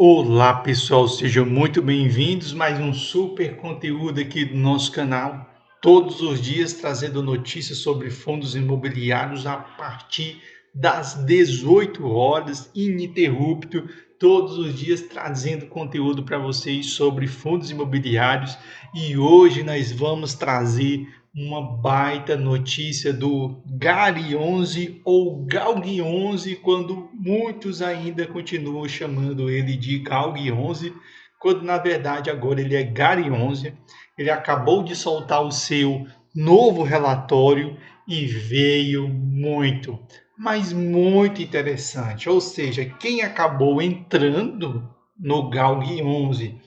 Olá pessoal, sejam muito bem-vindos. Mais um super conteúdo aqui do nosso canal. Todos os dias trazendo notícias sobre fundos imobiliários a partir das 18 horas, ininterrupto. Todos os dias trazendo conteúdo para vocês sobre fundos imobiliários. E hoje nós vamos trazer uma baita notícia do Gary 11 ou Galg 11, quando muitos ainda continuam chamando ele de Galg 11, quando na verdade agora ele é Gary 11. Ele acabou de soltar o seu novo relatório e veio muito, mas muito interessante. Ou seja, quem acabou entrando no Galg 11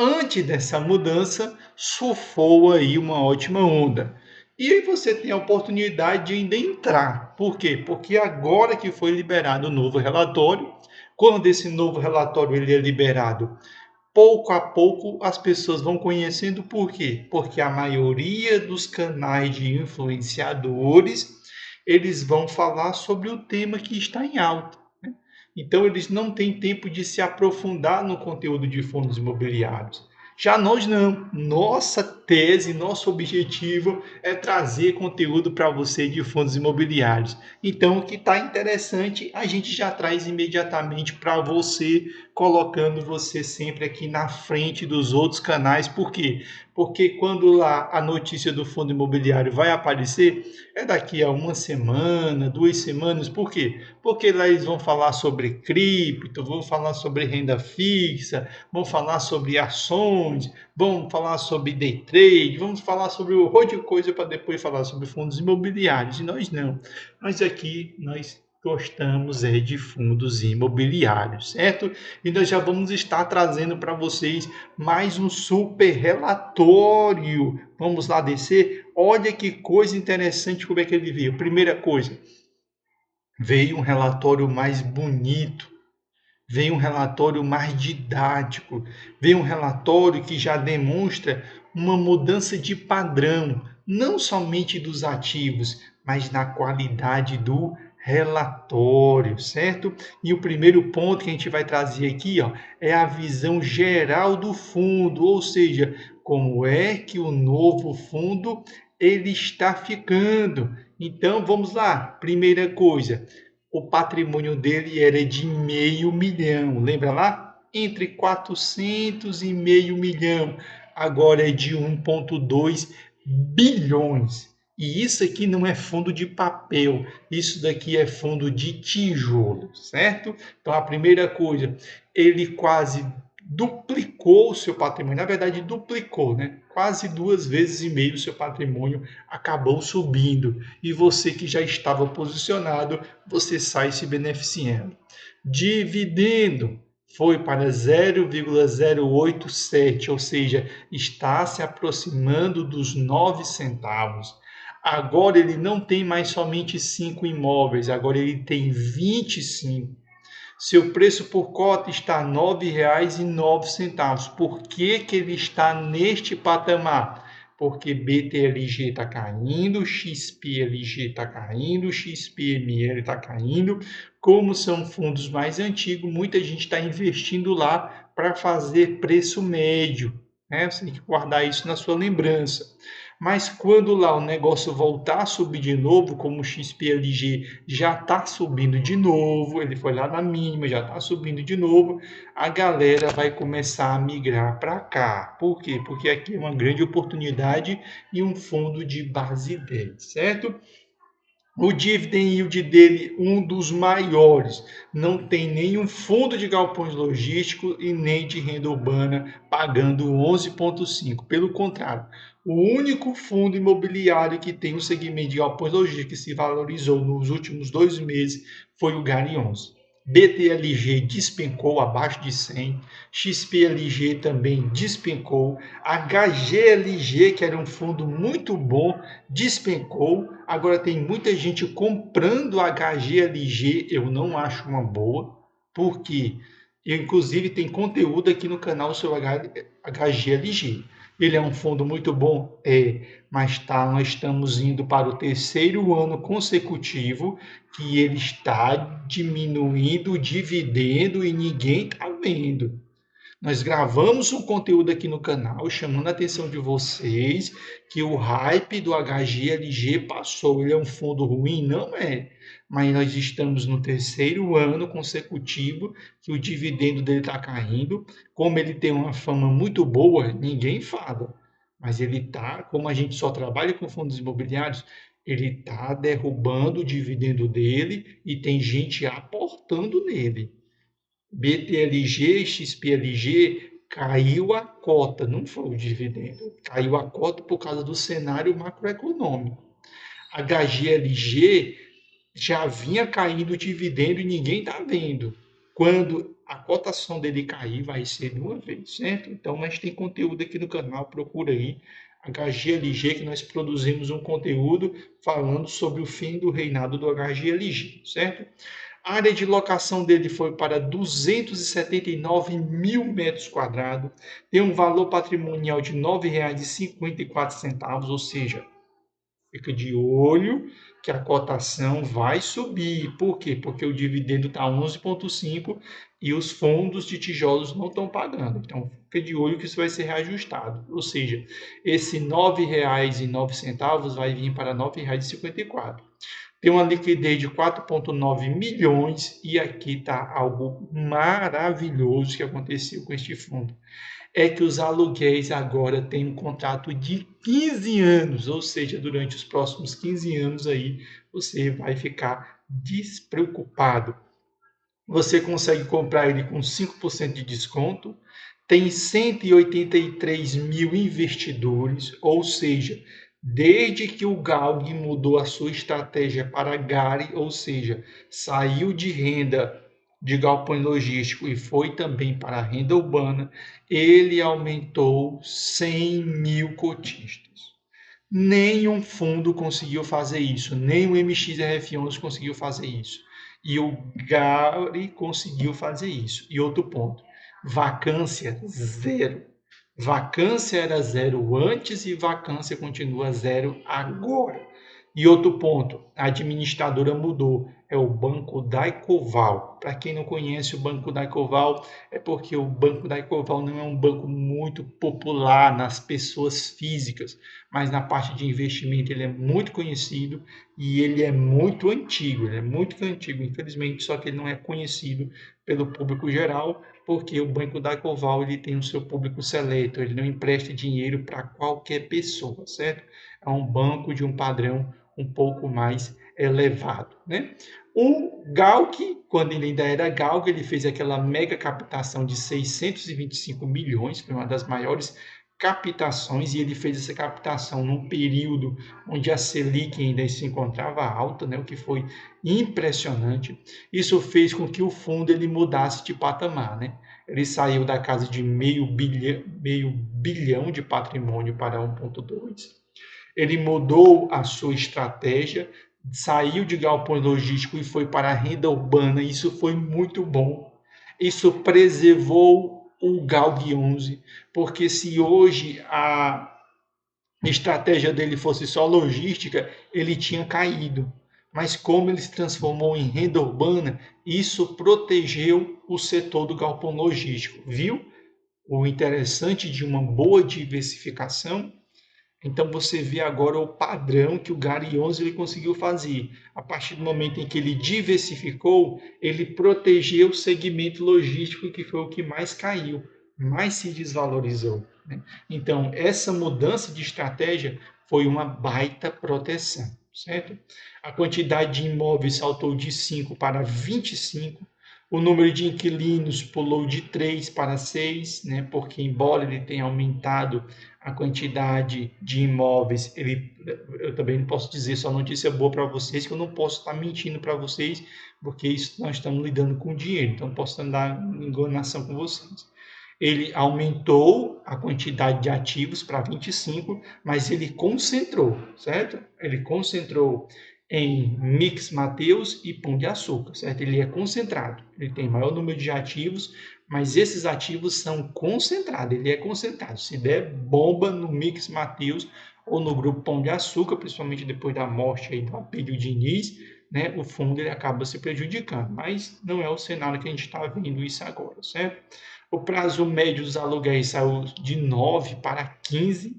antes dessa mudança, surfou aí uma ótima onda. E aí você tem a oportunidade de ainda entrar. Por quê? Porque agora que foi liberado o novo relatório, quando esse novo relatório ele é liberado, pouco a pouco as pessoas vão conhecendo. Por quê? Porque a maioria dos canais de influenciadores, eles vão falar sobre o tema que está em alta. Então, eles não têm tempo de se aprofundar no conteúdo de fundos imobiliários. Já nós não. Nossa tese, nosso objetivo é trazer conteúdo para você de fundos imobiliários. Então, o que está interessante, a gente já traz imediatamente para você, colocando você sempre aqui na frente dos outros canais. Por quê? Porque quando lá a notícia do fundo imobiliário vai aparecer, é daqui a uma semana, 2 semanas. Por quê? Porque lá eles vão falar sobre cripto, vão falar sobre renda fixa, vão falar sobre ações, vão falar sobre day trade, vamos falar sobre um monte de coisa para depois falar sobre fundos imobiliários. E nós não. Nós aqui, nós gostamos de fundos imobiliários, certo? E nós já vamos estar trazendo para vocês mais um super relatório. Vamos lá descer? Olha que coisa interessante como é que ele veio. Primeira coisa, veio um relatório mais bonito, veio um relatório mais didático, veio um relatório que já demonstra uma mudança de padrão, não somente dos ativos, mas na qualidade do relatório, certo? E o primeiro ponto que a gente vai trazer aqui, ó, é a visão geral do fundo, ou seja, como é que o novo fundo ele está ficando. Então, vamos lá. Primeira coisa, o patrimônio dele era de R$ 500 milhão. Lembra lá? Entre 400 e R$ 500 milhão. Agora é de 1,2 bilhões. E isso aqui não é fundo de papel, isso daqui é fundo de tijolo, certo? Então a primeira coisa, ele quase duplicou o seu patrimônio, na verdade duplicou, né? Quase 2,5 vezes o seu patrimônio acabou subindo. E você que já estava posicionado, você sai se beneficiando. Dividendo foi para 0,087, ou seja, está se aproximando dos 9 centavos. Agora ele não tem mais somente 5 imóveis, agora ele tem 25. Seu preço por cota está R$ 9,09. Por que que ele está neste patamar? Porque BTLG está caindo, XPLG está caindo, XPML está caindo. Como são fundos mais antigos, muita gente está investindo lá para fazer preço médio, né? Você tem que guardar isso na sua lembrança. Mas quando lá o negócio voltar a subir de novo, como o XPLG já está subindo de novo, ele foi lá na mínima, já está subindo de novo, a galera vai começar a migrar para cá. Por quê? Porque aqui é uma grande oportunidade e um fundo de base 10, certo? O dividend yield dele, um dos maiores. Não tem nenhum fundo de galpões logísticos e nem de renda urbana pagando 11,5. Pelo contrário, o único fundo imobiliário que tem o segmento de galpões logísticos que se valorizou nos últimos 2 meses foi o Gari 11. BTLG despencou abaixo de 100, XPLG também despencou, HGLG, que era um fundo muito bom, despencou. Agora tem muita gente comprando HGLG, eu não acho uma boa, porque inclusive tem conteúdo aqui no canal sobre HGLG. Ele é um fundo muito bom? É, mas nós estamos indo para o terceiro ano consecutivo que ele está diminuindo o dividendo e ninguém está vendo. Nós gravamos um conteúdo aqui no canal chamando a atenção de vocês que o hype do HGLG passou. Ele é um fundo ruim? Não é. Mas nós estamos no terceiro ano consecutivo que o dividendo dele está caindo. Como ele tem uma fama muito boa, ninguém fala. Mas ele está, como a gente só trabalha com fundos imobiliários, ele está derrubando o dividendo dele e tem gente aportando nele. BTLG, XPLG caiu a cota, não foi o dividendo, caiu a cota por causa do cenário macroeconômico. HGLG já vinha caindo o dividendo e ninguém está vendo. Quando a cotação dele cair, vai ser de uma vez, certo? Então, nós tem conteúdo aqui no canal, procura aí, HGLG, que nós produzimos um conteúdo falando sobre o fim do reinado do HGLG, certo? A área de locação dele foi para 279 mil metros quadrados, tem um valor patrimonial de R$ 9,54, ou seja, fica de olho que a cotação vai subir. Por quê? Porque o dividendo está 11,5 e os fundos de tijolos não estão pagando. Então, fica de olho que isso vai ser reajustado. Ou seja, esse R$ 9,09 vai vir para R$ 9,54. Tem uma liquidez de 4,9 milhões e aqui está algo maravilhoso que aconteceu com este fundo. É que os aluguéis agora têm um contrato de 15 anos, ou seja, durante os próximos 15 anos aí você vai ficar despreocupado. Você consegue comprar ele com 5% de desconto, tem 183 mil investidores, ou seja, desde que o Galg mudou a sua estratégia para GARI, ou seja, saiu de renda de galpão logístico e foi também para a renda urbana, ele aumentou 100 mil cotistas. Nenhum fundo conseguiu fazer isso, nem o MXRF11 conseguiu fazer isso. E o GARI conseguiu fazer isso. E outro ponto, vacância zero. Vacância era zero antes e vacância continua zero agora. E outro ponto, a administradora mudou, é o Banco Daicoval. Para quem não conhece o Banco Daicoval, é porque o Banco Daicoval não é um banco muito popular nas pessoas físicas, mas na parte de investimento ele é muito conhecido e ele é muito antigo, infelizmente, só que ele não é conhecido pelo público geral, porque o Banco Daicoval ele tem o seu público seleto, ele não empresta dinheiro para qualquer pessoa, certo? É um banco de um padrão um pouco mais elevado, né? O Galg, quando ele ainda era Galg, ele fez aquela mega captação de 625 milhões, foi uma das maiores captações, e ele fez essa captação num período onde a Selic ainda se encontrava alta, né, o que foi impressionante. Isso fez com que o fundo ele mudasse de patamar, né? Ele saiu da casa de meio bilhão de patrimônio para 1,2. Ele mudou a sua estratégia, saiu de galpão logístico e foi para a renda urbana. Isso foi muito bom. Isso preservou o Galg 11, porque se hoje a estratégia dele fosse só logística, ele tinha caído. Mas como ele se transformou em renda urbana, isso protegeu o setor do galpão logístico, viu? O interessante de uma boa diversificação. Então você vê agora o padrão que o GARI 11 ele conseguiu fazer. A partir do momento em que ele diversificou, ele protegeu o segmento logístico, que foi o que mais caiu, mais se desvalorizou, né? Então essa mudança de estratégia foi uma baita proteção, certo? A quantidade de imóveis saltou de 5 para 25. O número de inquilinos pulou de 3 para 6, né? Porque embora ele tenha aumentado a quantidade de imóveis, eu também não posso dizer só notícia boa para vocês, que eu não posso estar mentindo para vocês, porque isso nós estamos lidando com dinheiro, então não posso andar em enganação com vocês. Ele aumentou a quantidade de ativos para 25, mas ele concentrou, certo? Ele concentrou em Mix Mateus e Pão de Açúcar, certo? Ele é concentrado, ele tem maior número de ativos, mas esses ativos são concentrados, ele é concentrado. Se der bomba no Mix Mateus ou no grupo Pão de Açúcar, principalmente depois da morte aí do Abílio Diniz, né, o fundo ele acaba se prejudicando, mas não é o cenário que a gente está vendo isso agora, certo? O prazo médio dos aluguéis saiu de 9 para 15,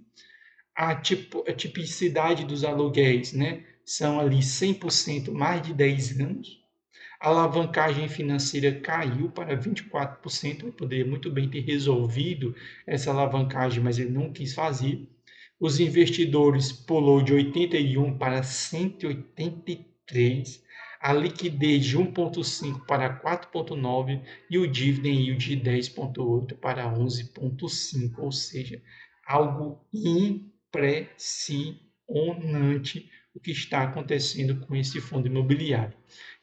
a tipicidade dos aluguéis, né, são ali 100% mais de 10 anos, a alavancagem financeira caiu para 24%, ele poderia muito bem ter resolvido essa alavancagem, mas ele não quis fazer. Os investidores pulou de 81 para 183, a liquidez de 1,5 para 4,9 e o dividend yield de 10,8 para 11,5, ou seja, algo impressionante o que está acontecendo com esse fundo imobiliário.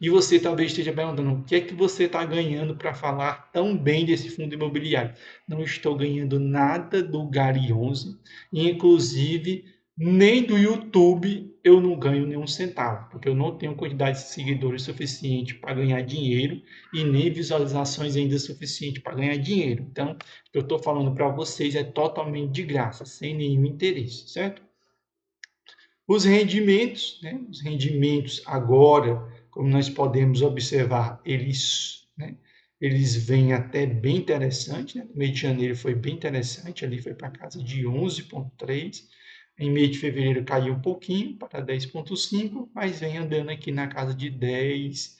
E você talvez esteja perguntando, o que é que você está ganhando para falar tão bem desse fundo imobiliário? Não estou ganhando nada do Gary 11, e inclusive nem do YouTube eu não ganho nenhum centavo, porque eu não tenho quantidade de seguidores suficiente para ganhar dinheiro e nem visualizações ainda suficiente para ganhar dinheiro. Então, o que eu estou falando para vocês é totalmente de graça, sem nenhum interesse, certo? Os rendimentos, né? Os rendimentos agora, como nós podemos observar, eles vêm até bem interessante, né? No mês de janeiro foi bem interessante, ali foi para casa de 11,3. Em mês de fevereiro caiu um pouquinho para 10,5, mas vem andando aqui na casa de 10,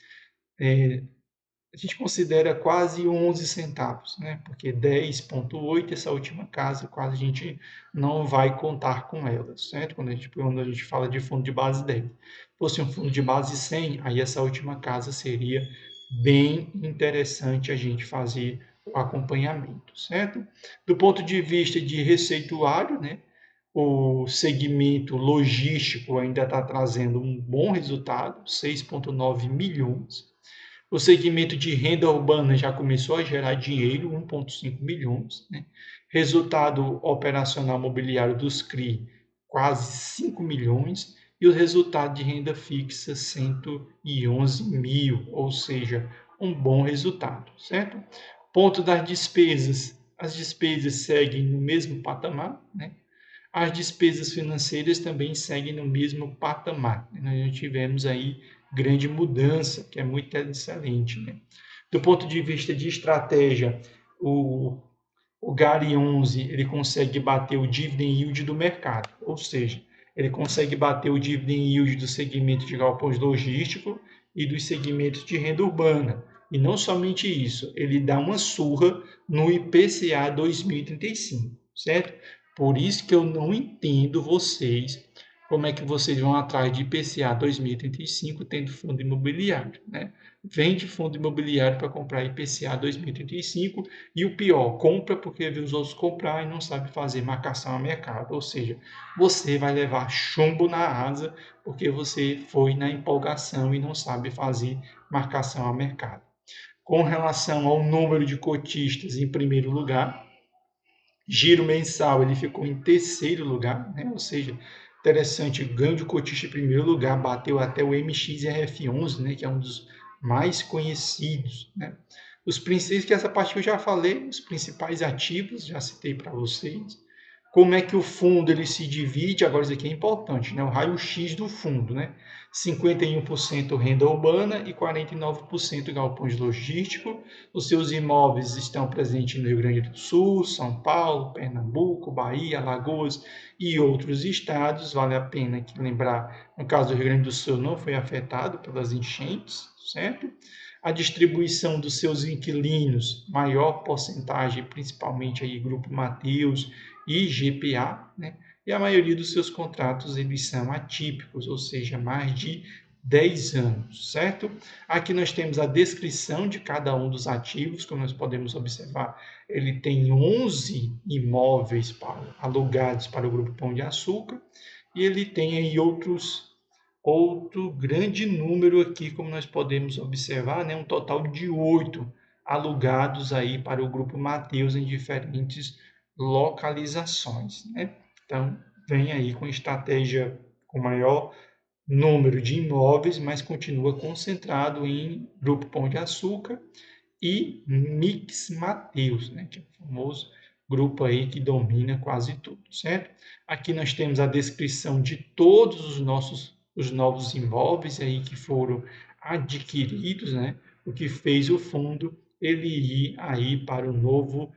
a gente considera quase 11 centavos, né? Porque 10,8, essa última casa, quase a gente não vai contar com ela, certo? Quando a gente fala de fundo de base 10. Se fosse um fundo de base 100, aí essa última casa seria bem interessante a gente fazer o acompanhamento, certo? Do ponto de vista de receituário, né? O segmento logístico ainda está trazendo um bom resultado, 6,9 milhões. O segmento de renda urbana já começou a gerar dinheiro, 1,5 milhões. Né? Resultado operacional mobiliário dos CRI, quase 5 milhões. E o resultado de renda fixa, 111 mil, ou seja, um bom resultado, certo? Ponto das despesas. As despesas seguem no mesmo patamar, né? As despesas financeiras também seguem no mesmo patamar. Nós já tivemos aí grande mudança, que é muito excelente. Né? Do ponto de vista de estratégia, o Gary 11 ele consegue bater o dividend yield do mercado, ou seja, ele consegue bater o dividend yield do segmento de galpões logísticos e dos segmentos de renda urbana. E não somente isso, ele dá uma surra no IPCA 2035, certo? Por isso que eu não entendo vocês, como é que vocês vão atrás de IPCA 2035 tendo fundo imobiliário, né? Vende fundo imobiliário para comprar IPCA 2035 e o pior, compra porque vê os outros comprar e não sabe fazer marcação a mercado. Ou seja, você vai levar chumbo na asa porque você foi na empolgação e não sabe fazer marcação a mercado. Com relação ao número de cotistas, em primeiro lugar, giro mensal ele ficou em terceiro lugar, né? Ou seja, interessante, ganho de cotista em primeiro lugar, bateu até o MXRF11, né? Que é um dos mais conhecidos, né? Os princípios, que essa parte que eu já falei, os principais ativos, já citei para vocês. Como é que o fundo ele se divide? Agora isso aqui é importante, né? O raio-x do fundo, né? 51% renda urbana e 49% galpões logísticos. Os seus imóveis estão presentes no Rio Grande do Sul, São Paulo, Pernambuco, Bahia, Alagoas e outros estados. Vale a pena lembrar, no caso do Rio Grande do Sul, não foi afetado pelas enchentes, certo? A distribuição dos seus inquilinos, maior porcentagem, principalmente aí Grupo Mateus e GPA, né? E a maioria dos seus contratos eles são atípicos, ou seja, mais de 10 anos, certo? Aqui nós temos a descrição de cada um dos ativos, como nós podemos observar, ele tem 11 imóveis alugados para o Grupo Pão de Açúcar, e ele tem aí outro grande número aqui, como nós podemos observar, né? Um total de 8 alugados aí para o Grupo Mateus em diferentes localizações, né? Então, vem aí com estratégia com maior número de imóveis, mas continua concentrado em Grupo Pão de Açúcar e Mix Mateus, né, que é o famoso grupo aí que domina quase tudo, certo? Aqui nós temos a descrição de todos os nossos os novos imóveis aí que foram adquiridos, né? O que fez o fundo ele ir aí para o novo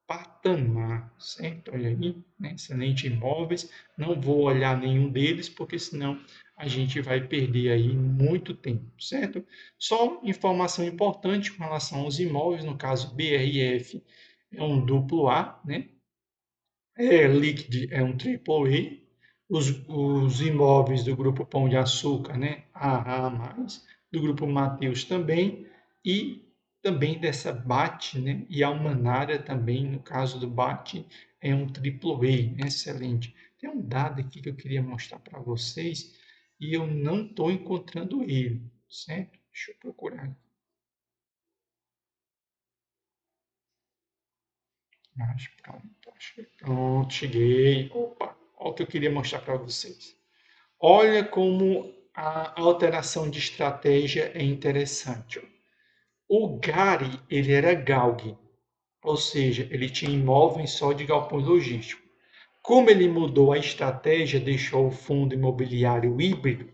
patamar, certo? Olha aí, né? Excelente imóveis. Não vou olhar nenhum deles, porque senão a gente vai perder aí muito tempo, certo? Só informação importante com relação aos imóveis, no caso BRF é um duplo A, né? Liquid é um AAA. Os imóveis do Grupo Pão de Açúcar, né? AA+, do Grupo Mateus também, e também dessa BAT, né? E a Almanara também, no caso do BAT, é um AAA, excelente. Tem um dado aqui que eu queria mostrar para vocês e eu não estou encontrando ele, certo? Deixa eu procurar. Pronto, cheguei. Opa, olha o que eu queria mostrar para vocês. Olha como a alteração de estratégia é interessante. O Gari, ele era Galg, ou seja, ele tinha imóveis só de galpões logísticos. Como ele mudou a estratégia, deixou o fundo imobiliário híbrido,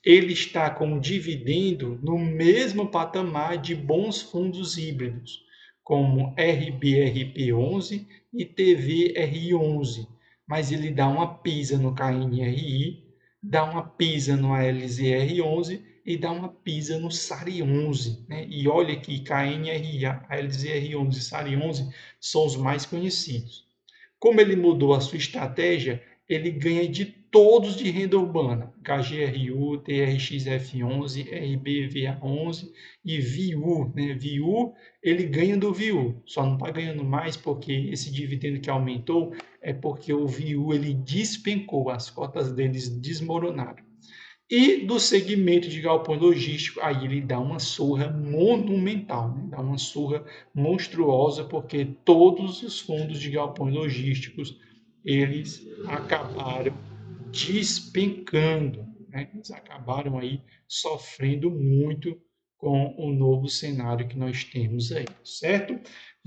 ele está com um dividendo no mesmo patamar de bons fundos híbridos, como RBRP11 e TVRI11, mas ele dá uma pisa no KNRI, dá uma pisa no ALZR11 e dá uma pisa no SARI11. Né? E olha que KNRI, ALZR11 e SARI11 são os mais conhecidos. Como ele mudou a sua estratégia, ele ganha de todos de renda urbana, KGRU, TRXF11, RBVA11 e VIU. Né? VIU, ele ganha do VIU, só não está ganhando mais porque esse dividendo que aumentou é porque o VIU ele despencou, as cotas deles desmoronaram. E do segmento de galpão logístico, aí ele dá uma surra monumental, né? Dá uma surra monstruosa, porque todos os fundos de galpões logísticos, eles acabaram despencando, né? Eles acabaram aí sofrendo muito com o novo cenário que nós temos aí, certo?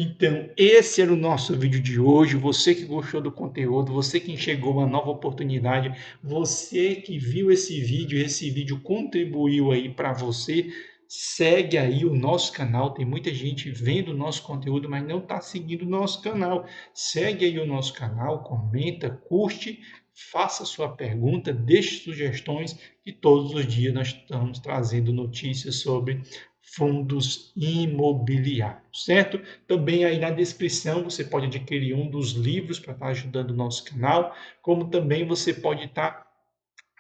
Então, esse era o nosso vídeo de hoje. Você que gostou do conteúdo, você que enxergou uma nova oportunidade, você que viu esse vídeo contribuiu aí para você, segue aí o nosso canal. Tem muita gente vendo o nosso conteúdo, mas não está seguindo o nosso canal. Segue aí o nosso canal, comenta, curte, faça sua pergunta, deixe sugestões, e todos os dias nós estamos trazendo notícias sobre fundos imobiliários, certo? Também aí na descrição você pode adquirir um dos livros para estar ajudando o nosso canal, como também você pode estar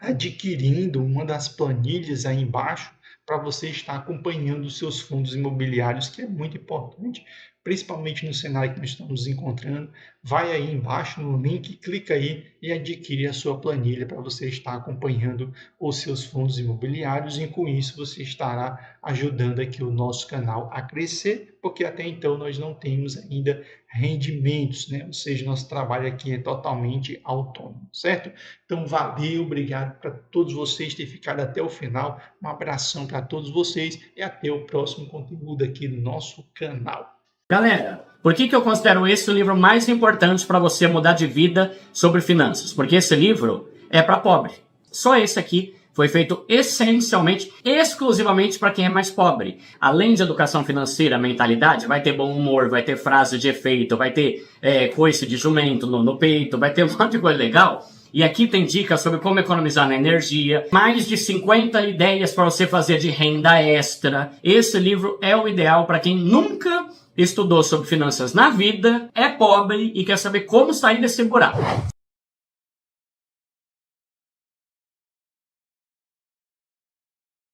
adquirindo uma das planilhas aí embaixo para você estar acompanhando os seus fundos imobiliários, que é muito importante, principalmente no cenário que nós estamos encontrando. Vai aí embaixo no link, clica aí e adquire a sua planilha para você estar acompanhando os seus fundos imobiliários, e com isso você estará ajudando aqui o nosso canal a crescer, porque até então nós não temos ainda rendimentos, né? Ou seja, nosso trabalho aqui é totalmente autônomo, certo? Então, valeu, obrigado para todos vocês terem ficado até o final. Um abração para todos vocês e até o próximo conteúdo aqui no nosso canal. Galera, por que eu considero esse o livro mais importante para você mudar de vida sobre finanças? Porque esse livro é para pobre. Só esse aqui foi feito essencialmente, exclusivamente para quem é mais pobre. Além de educação financeira, mentalidade, vai ter bom humor, vai ter frase de efeito, vai ter coice de jumento no peito, vai ter um monte de coisa legal. E aqui tem dicas sobre como economizar na energia, mais de 50 ideias para você fazer de renda extra. Esse livro é o ideal para quem nunca estudou sobre finanças na vida, é pobre e quer saber como sair desse buraco.